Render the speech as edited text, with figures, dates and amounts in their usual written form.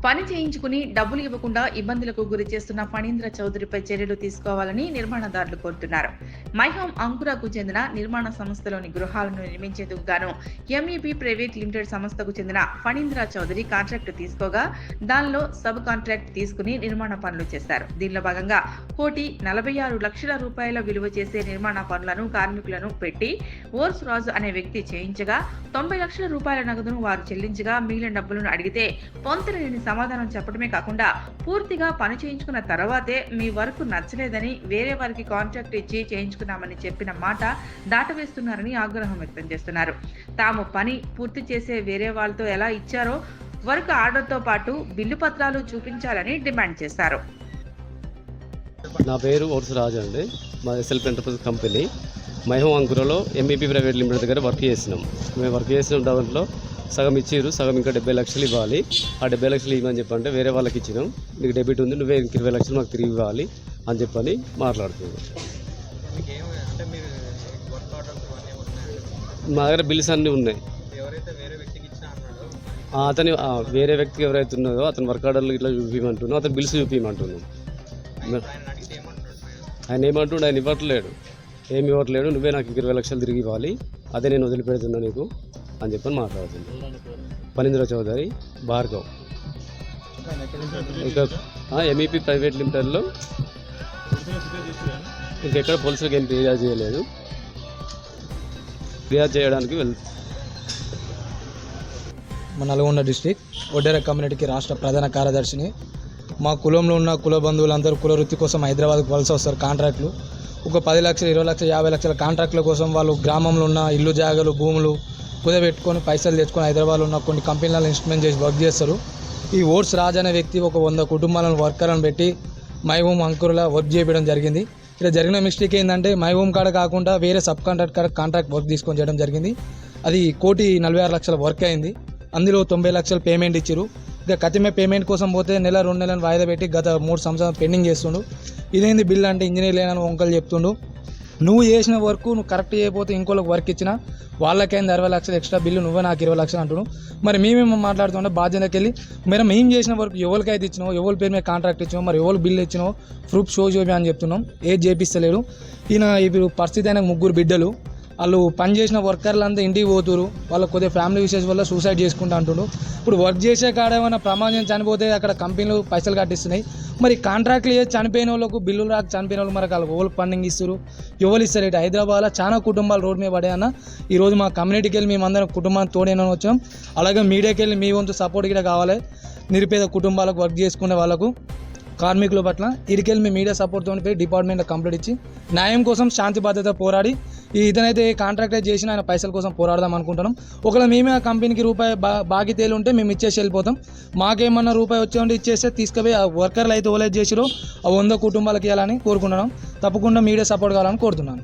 పని చేయించుకుని డబ్బులు ఇవ్వకుండా ఇబ్బందులకు గురి చేస్తున్న ఫణీంద్ర చౌదరిపై చర్యలు తీసుకోవాలని నిర్మాణదారులు కోరుతున్నారు. మైహోమ్ అంకురాకు చెందిన నిర్మాణ సంస్థలోని గృహాలను నిర్మించేందుకు గాను ఎంఈబీ ప్రైవేట్ లిమిటెడ్ సంస్థకు చెందిన ఫణీంద్ర చౌదరి కాంట్రాక్టు తీసుకోగా దానిలో సబ్ కాంట్రాక్ట్ తీసుకుని నిర్మాణ పనులు చేశారు. దీనిలో భాగంగా 1,46,00,000 రూపాయల విలువ చేసే నిర్మాణ పనులను కార్మికులను పెట్టి ఓర్స్ రాజు అనే వ్యక్తి చేయించగా 90 లక్షల రూపాయల నగదును వారు చెల్లించగా మిగిలిన డబ్బులను అడిగితే పొంతలేని సమాధానం చెప్పడమే కాకుండా పూర్తిగా పని చేయించుకున్న తర్వాతే మీ వర్క్ నచ్చలేదని వేరే వారికి కాంట్రాక్ట్ ఇచ్చి చేయించుకున్నామని చెప్పిన మాట దాటవేస్తున్నారని ఆగ్రహం వ్యక్తం చేస్తున్నారు. తాము పని పూర్తి చేసే వేరే వాళ్ళతో ఎలా ఇచ్చారో వర్క్ ఆర్డర్తో పాటు బిల్లు పత్రాలు చూపించాలని డిమాండ్ చేశారు. నా పేరు ఓర్స్ రాజు అండి. మా సెల్ఫ్ ఎంటర్ప్రైజ్ కంపెనీ మైహోమ్ అంకురలో ఎంఈబీ ప్రైవేట్ లిమిటెడ్ దగ్గర వర్క్ చేసినాం. మేము వర్క్ చేసిన దాంట్లో సగం ఇచ్చిర్రు, సగం ఇంకా 70 లక్షలు ఇవ్వాలి. ఆ 70 లక్షలు ఇవ్వమని చెప్పంటే వేరే వాళ్ళకి ఇచ్చినాం. నీకు డెబిట్ ఉంది, నువ్వే 20 లక్షలు మాకు తిరిగి ఇవ్వాలి అని చెప్పని మాట్లాడుతున్నాం. మా దగ్గర బిల్స్ అన్నీ ఉన్నాయి. అతని వేరే వ్యక్తికి ఎవరైతే ఉన్నదో అతని వర్క్ ఆర్డర్లు ఇట్లా చూపించమంటున్నాం, అతను బిల్స్ చూపించమంటున్నాం. ఆయన ఏమంటుండే, ఆయన ఇవ్వట్లేడు, ఏమి ఇవ్వట్లేడు, నువ్వే నాకు 20 లక్షలు తిరిగి ఇవ్వాలి, అదే నేను వదిలిపెడుతున్నా నీకు అని చెప్పని మాట్లాడుతుంది. ఫణీంద్ర చౌదరి, భార్గవ్. ఇంకా ఎంఈపీ ప్రైవేట్ లిమిటెడ్లో ఇంకెక్కడ పోలీసులకు ఏం ఫిర్యాదు చేయలేదు. ఫిర్యాదు చేయడానికి మా నల్గొండ డిస్ట్రిక్ట్ ఒడ్డెర కమ్యూనిటీకి రాష్ట్ర ప్రధాన కార్యదర్శిని. మా కులంలో ఉన్న కుల బంధువులందరూ కుల వృత్తి కోసం హైదరాబాద్కు వలస వస్తారు. కాంట్రాక్టులు ఒక 10 లక్షలు, 20 లక్షలు, 50 లక్షల కాంట్రాక్టుల కోసం వాళ్ళు గ్రామంలో ఉన్న ఇల్లు జాగాలు భూములు కుదబెట్టుకొని పైసలు తెచ్చుకొని హైదరాబాద్లో ఉన్న కొన్ని కంపెనీలను ఇన్వెస్ట్మెంట్ చేసి వర్క్ చేస్తారు. ఈ ఓర్స్ రాజ్ అనే వ్యక్తి ఒక 100 కుటుంబాలను వర్కర్లను పెట్టి మైహోమ్ అంకురలా వర్క్ చేయడం జరిగింది. ఇక్కడ జరిగిన మిస్టేక్ ఏంటంటే మైహోమ్ కాడ కాకుండా వేరే సబ్ కాంట్రాక్ట్ కాడ కాంట్రాక్ట్ వర్క్ తీసుకొని చేయడం జరిగింది. అది 1,46,00,000 వర్క్ అయింది. అందులో 90 లక్షలు పేమెంట్ ఇచ్చారు. ఇక కతిమే పేమెంట్ కోసం పోతే నెల 2 నెలలను వాయిదా పెట్టి గత 3 సంవత్సరాలు పెండింగ్ చేస్తుండు. ఇదేంది బిల్ అంటే ఇంజనీర్ లేనని వంకలు చెప్తుండు. నువ్వు చేసిన వర్క్ నువ్వు కరెక్ట్ చేయకపోతే ఇంకోళ్ళకి వర్క్ ఇచ్చినా వాళ్ళకైంది 60 లక్షలు ఎక్స్ట్రా బిల్లు, నువ్వే నాకు 20 లక్షలు అంటున్నావు. మరి మేమేమో మాట్లాడుతుంటే బాధ్యతకి వెళ్ళి మరి మేము చేసిన వర్క్ ఎవరికైతే ఇచ్చినావు, ఎవరి పేరు మీద కాంట్రాక్ట్ ఇచ్చినావు, మరి ఎవరు బిల్లు ఇచ్చినావు ప్రూఫ్ షో చూపి అని చెప్తున్నాం. ఏది చేపిస్తలేడు ఈయన. ఇప్పుడు పరిస్థితి అయినా 3 బిడ్డలు, వాళ్ళు పని చేసిన వర్కర్లు అంతా ఇంటికి పోతురు. వాళ్ళకి కొద్దిగా ఫ్యామిలీ ఇష్యూస్ వల్ల సూసైడ్ చేసుకుంటూ అంటుండ్రు. ఇప్పుడు వర్క్ చేసే కాడ ఏమైనా ప్రమాదం చనిపోతే అక్కడ కంపెనీలు పైసలు కట్టిస్తున్నాయి. మరి కాంట్రాక్ట్లు చేసి చనిపోయిన వాళ్ళకు బిల్లులు రాక చనిపోయిన వాళ్ళు మరి వాళ్ళకి ఎవరు ఫండింగ్ ఇస్తారు, ఎవరు ఇస్తారు? ఇటు హైదరాబాద్లో చాలా కుటుంబాలు రోడ్డు మీద పడే అన్న. ఈరోజు మా కమ్యూనిటీకి వెళ్ళి మేమందరం కుటుంబాన్ని తోడైనా వచ్చాం. అలాగే మీడియాకి వెళ్ళి మీ వంతు సపోర్ట్ కూడా కావాలి. నిరుపేద కుటుంబాలకు వర్క్ చేసుకునే వాళ్ళకు కార్మికుల పట్ల ఇడికెళ్ళి మీ మీడియా సపోర్ట్తో పోయి డిపార్ట్మెంట్లో కంప్లీట్ ఇచ్చి న్యాయం కోసం శాంతి భద్రత పోరాడి ఇతనైతే కాంట్రాక్ట్ చేసిన ఆయన పైసల కోసం పోరాడదాం అనుకుంటున్నాం. ఒకవేళ మేమే ఆ కంపెనీకి రూపాయి బాకీతేలు ఉంటే మేము ఇచ్చేసి వెళ్ళిపోతాం. మాకేమన్నా రూపాయి వచ్చే ఉంటే ఇచ్చేస్తే తీసుకుపోయి ఆ వర్కర్లు అయితే ఓలేజ్ చేసిరో ఆ 100 కుటుంబాలకి ఇవ్వాలని కోరుకుంటున్నాం. తప్పకుండా మీడియా సపోర్ట్ కావాలని కోరుతున్నాను.